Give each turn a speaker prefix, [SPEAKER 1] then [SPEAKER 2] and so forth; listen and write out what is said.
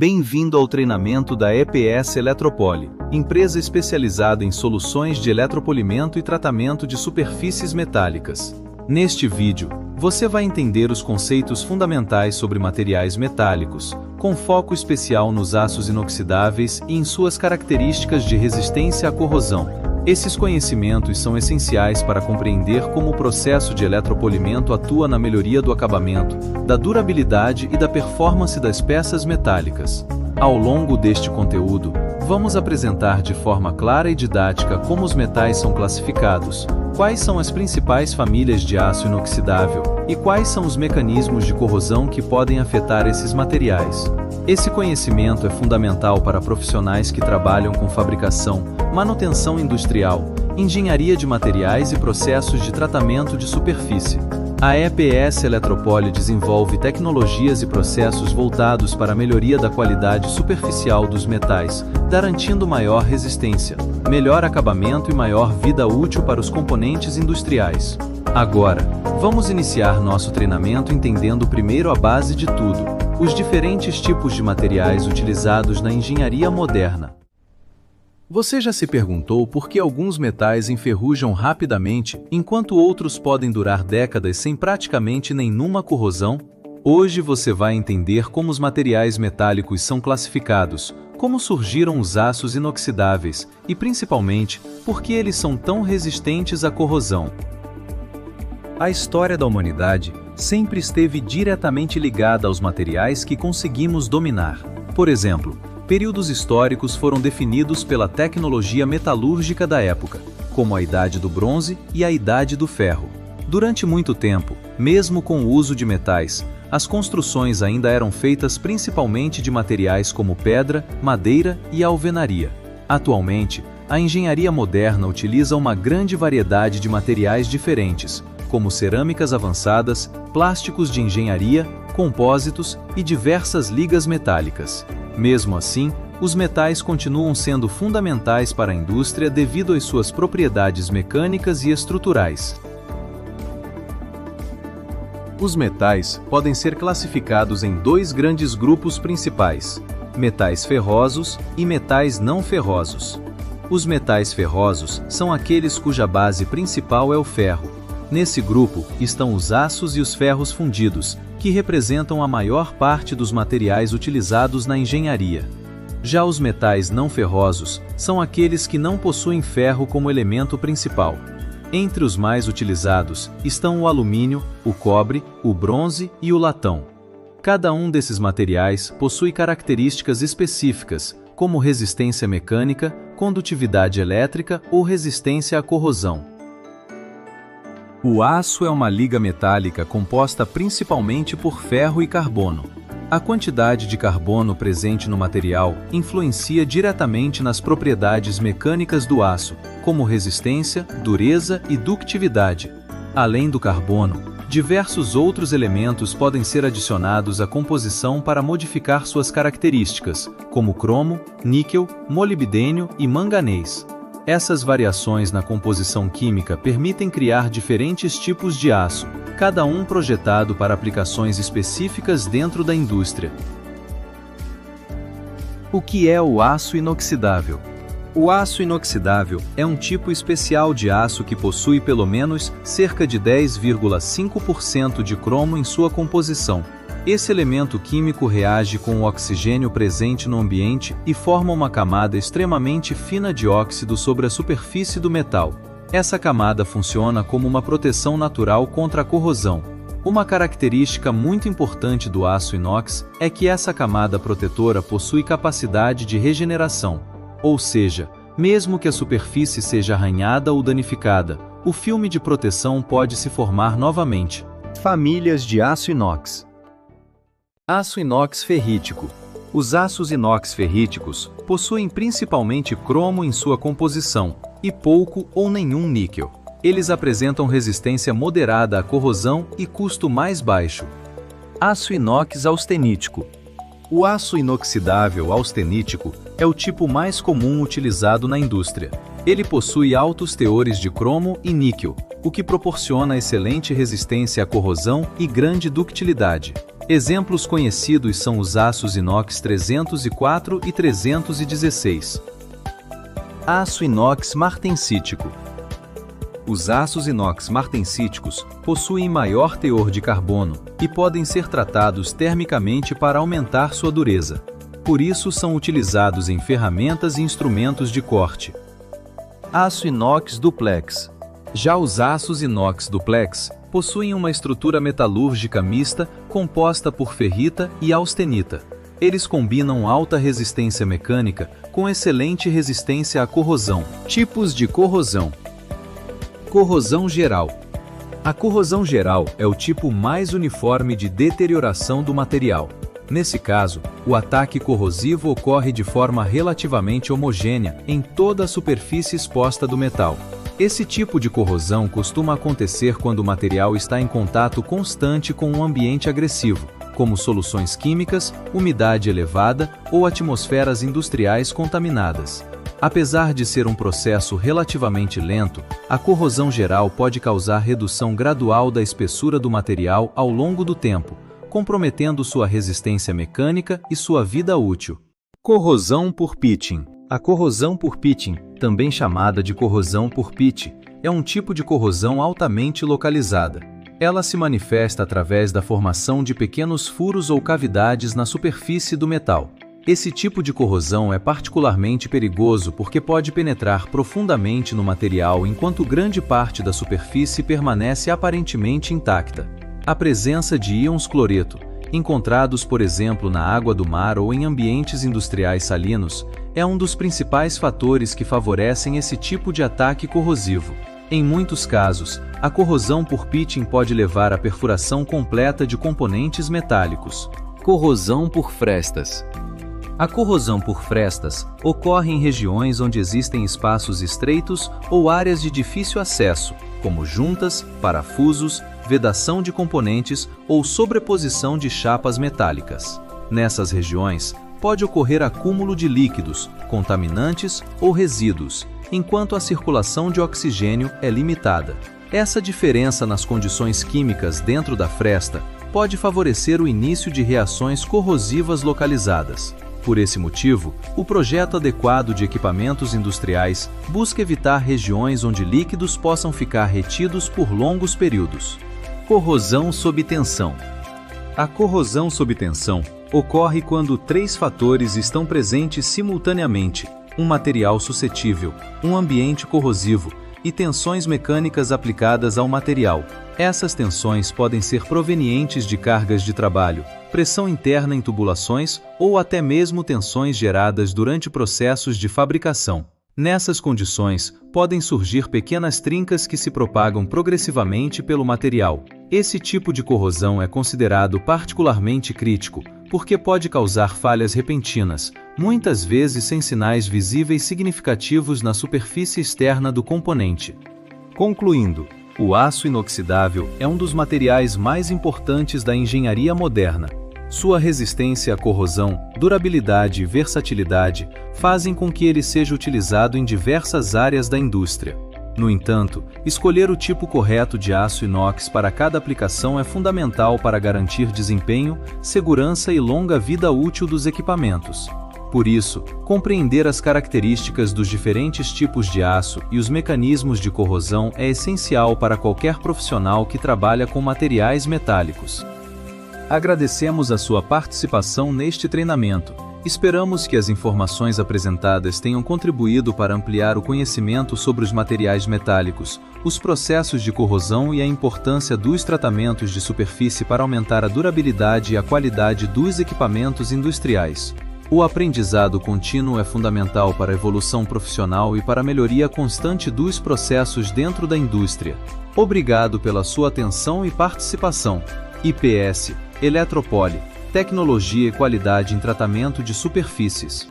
[SPEAKER 1] Bem-vindo ao treinamento da EPS Eletropoli, empresa especializada em soluções de eletropolimento e tratamento de superfícies metálicas. Neste vídeo, você vai entender os conceitos fundamentais sobre materiais metálicos, com foco especial nos aços inoxidáveis e em suas características de resistência à corrosão. Esses conhecimentos são essenciais para compreender como o processo de eletropolimento atua na melhoria do acabamento, da durabilidade e da performance das peças metálicas. Ao longo deste conteúdo, vamos apresentar de forma clara e didática como os metais são classificados, quais são as principais famílias de aço inoxidável e quais são os mecanismos de corrosão que podem afetar esses materiais. Esse conhecimento é fundamental para profissionais que trabalham com fabricação, manutenção industrial, engenharia de materiais e processos de tratamento de superfície. A EPS Eletropoli desenvolve tecnologias e processos voltados para a melhoria da qualidade superficial dos metais, garantindo maior resistência, melhor acabamento e maior vida útil para os componentes industriais. Agora, vamos iniciar nosso treinamento entendendo primeiro a base de tudo: os diferentes tipos de materiais utilizados na engenharia moderna. Você já se perguntou por que alguns metais enferrujam rapidamente, enquanto outros podem durar décadas sem praticamente nenhuma corrosão? Hoje você vai entender como os materiais metálicos são classificados, como surgiram os aços inoxidáveis e, principalmente, por que eles são tão resistentes à corrosão. A história da humanidade sempre esteve diretamente ligada aos materiais que conseguimos dominar. Por exemplo, períodos históricos foram definidos pela tecnologia metalúrgica da época, como a Idade do Bronze e a Idade do Ferro. Durante muito tempo, mesmo com o uso de metais, as construções ainda eram feitas principalmente de materiais como pedra, madeira e alvenaria. Atualmente, a engenharia moderna utiliza uma grande variedade de materiais diferentes, como cerâmicas avançadas, plásticos de engenharia, compósitos e diversas ligas metálicas. Mesmo assim, os metais continuam sendo fundamentais para a indústria devido às suas propriedades mecânicas e estruturais. Os metais podem ser classificados em dois grandes grupos principais: metais ferrosos e metais não ferrosos. Os metais ferrosos são aqueles cuja base principal é o ferro. Nesse grupo estão os aços e os ferros fundidos, que representam a maior parte dos materiais utilizados na engenharia. Já os metais não ferrosos são aqueles que não possuem ferro como elemento principal. Entre os mais utilizados estão o alumínio, o cobre, o bronze e o latão. Cada um desses materiais possui características específicas, como resistência mecânica, condutividade elétrica ou resistência à corrosão. O aço é uma liga metálica composta principalmente por ferro e carbono. A quantidade de carbono presente no material influencia diretamente nas propriedades mecânicas do aço, como resistência, dureza e ductividade. Além do carbono, diversos outros elementos podem ser adicionados à composição para modificar suas características, como cromo, níquel, molibdênio e manganês. Essas variações na composição química permitem criar diferentes tipos de aço, cada um projetado para aplicações específicas dentro da indústria. O que é o aço inoxidável? O aço inoxidável é um tipo especial de aço que possui pelo menos cerca de 10,5% de cromo em sua composição. Esse elemento químico reage com o oxigênio presente no ambiente e forma uma camada extremamente fina de óxido sobre a superfície do metal. Essa camada funciona como uma proteção natural contra a corrosão. Uma característica muito importante do aço inox é que essa camada protetora possui capacidade de regeneração, ou seja, mesmo que a superfície seja arranhada ou danificada, o filme de proteção pode se formar novamente. Famílias de aço inox. Aço inox ferrítico. Os aços inox ferríticos possuem principalmente cromo em sua composição e pouco ou nenhum níquel. Eles apresentam resistência moderada à corrosão e custo mais baixo. Aço inox austenítico. O aço inoxidável austenítico é o tipo mais comum utilizado na indústria. Ele possui altos teores de cromo e níquel, o que proporciona excelente resistência à corrosão e grande ductilidade. Exemplos conhecidos são os aços inox 304 e 316. Aço inox martensítico. Os aços inox martensíticos possuem maior teor de carbono e podem ser tratados termicamente para aumentar sua dureza. Por isso são utilizados em ferramentas e instrumentos de corte. Aço inox duplex. Já os aços inox duplex possuem uma estrutura metalúrgica mista composta por ferrita e austenita. Eles combinam alta resistência mecânica com excelente resistência à corrosão. Tipos de corrosão. Corrosão geral. A corrosão geral é o tipo mais uniforme de deterioração do material. Nesse caso, o ataque corrosivo ocorre de forma relativamente homogênea em toda a superfície exposta do metal. Esse tipo de corrosão costuma acontecer quando o material está em contato constante com um ambiente agressivo, como soluções químicas, umidade elevada ou atmosferas industriais contaminadas. Apesar de ser um processo relativamente lento, a corrosão geral pode causar redução gradual da espessura do material ao longo do tempo, comprometendo sua resistência mecânica e sua vida útil. Corrosão por pitching. A corrosão por pitching, também chamada de corrosão por pitch, é um tipo de corrosão altamente localizada. Ela se manifesta através da formação de pequenos furos ou cavidades na superfície do metal. Esse tipo de corrosão é particularmente perigoso porque pode penetrar profundamente no material enquanto grande parte da superfície permanece aparentemente intacta. A presença de íons cloreto, encontrados por exemplo na água do mar ou em ambientes industriais salinos, é um dos principais fatores que favorecem esse tipo de ataque corrosivo. Em muitos casos, a corrosão por pitching pode levar à perfuração completa de componentes metálicos. Corrosão por frestas. A corrosão por frestas ocorre em regiões onde existem espaços estreitos ou áreas de difícil acesso, como juntas, parafusos, vedação de componentes ou sobreposição de chapas metálicas. Nessas regiões, pode ocorrer acúmulo de líquidos, contaminantes ou resíduos, enquanto a circulação de oxigênio é limitada. Essa diferença nas condições químicas dentro da fresta pode favorecer o início de reações corrosivas localizadas. Por esse motivo, o projeto adequado de equipamentos industriais busca evitar regiões onde líquidos possam ficar retidos por longos períodos. Corrosão sob tensão. A corrosão sob tensão ocorre quando 3 fatores estão presentes simultaneamente: um material suscetível, um ambiente corrosivo e tensões mecânicas aplicadas ao material. Essas tensões podem ser provenientes de cargas de trabalho, pressão interna em tubulações ou até mesmo tensões geradas durante processos de fabricação. Nessas condições, podem surgir pequenas trincas que se propagam progressivamente pelo material. Esse tipo de corrosão é considerado particularmente crítico, porque pode causar falhas repentinas, muitas vezes sem sinais visíveis significativos na superfície externa do componente. Concluindo, o aço inoxidável é um dos materiais mais importantes da engenharia moderna. Sua resistência à corrosão, durabilidade e versatilidade fazem com que ele seja utilizado em diversas áreas da indústria. No entanto, escolher o tipo correto de aço inox para cada aplicação é fundamental para garantir desempenho, segurança e longa vida útil dos equipamentos. Por isso, compreender as características dos diferentes tipos de aço e os mecanismos de corrosão é essencial para qualquer profissional que trabalha com materiais metálicos. Agradecemos a sua participação neste treinamento. Esperamos que as informações apresentadas tenham contribuído para ampliar o conhecimento sobre os materiais metálicos, os processos de corrosão e a importância dos tratamentos de superfície para aumentar a durabilidade e a qualidade dos equipamentos industriais. O aprendizado contínuo é fundamental para a evolução profissional e para a melhoria constante dos processos dentro da indústria. Obrigado pela sua atenção e participação. IPS, Eletropole, tecnologia e qualidade em tratamento de superfícies.